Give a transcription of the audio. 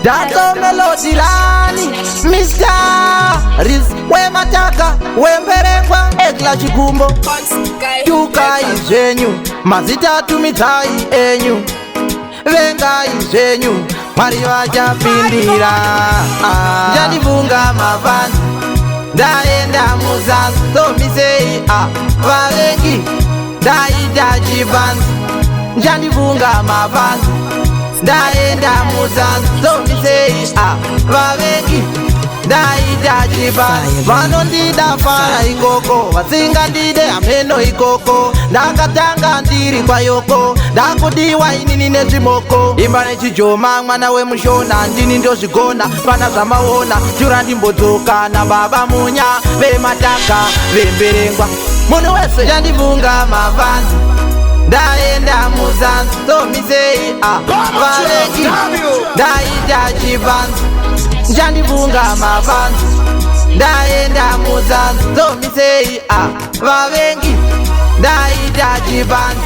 Dato melody lani Mr. Riz Wemataka Wemberengwa Ekla chikumbo Chuka izenyu Mazita tumitai enyu Venga izenyu Mwari wachapindira Njandivunga mavanzi Ndaenda muzanzi Tomisei vavengi Ndaita chivanzi Njandivunga mavanzi Ndaenda muzanzi Tomisei vavengi Ndaita chivanzi Vanondida fara ikoko Vasinga ndide ameno ikoko Ndakatanga ndiri kwa yoko Ndakudiwa inini nezimoko Imba nechijoma mwana we mushona Ndini ndo zigona Pana zamaona Chura ndimbodzoka na baba munya Vemataka vemberengwa Munu wese Njandivunga mavanzi Ndaenda muzanzi Tomisei vavengi Ndaita chivanzi Njandivunga mavanzi Ndaenda muzanzi Tomisei vavengi Ndaita chivanzi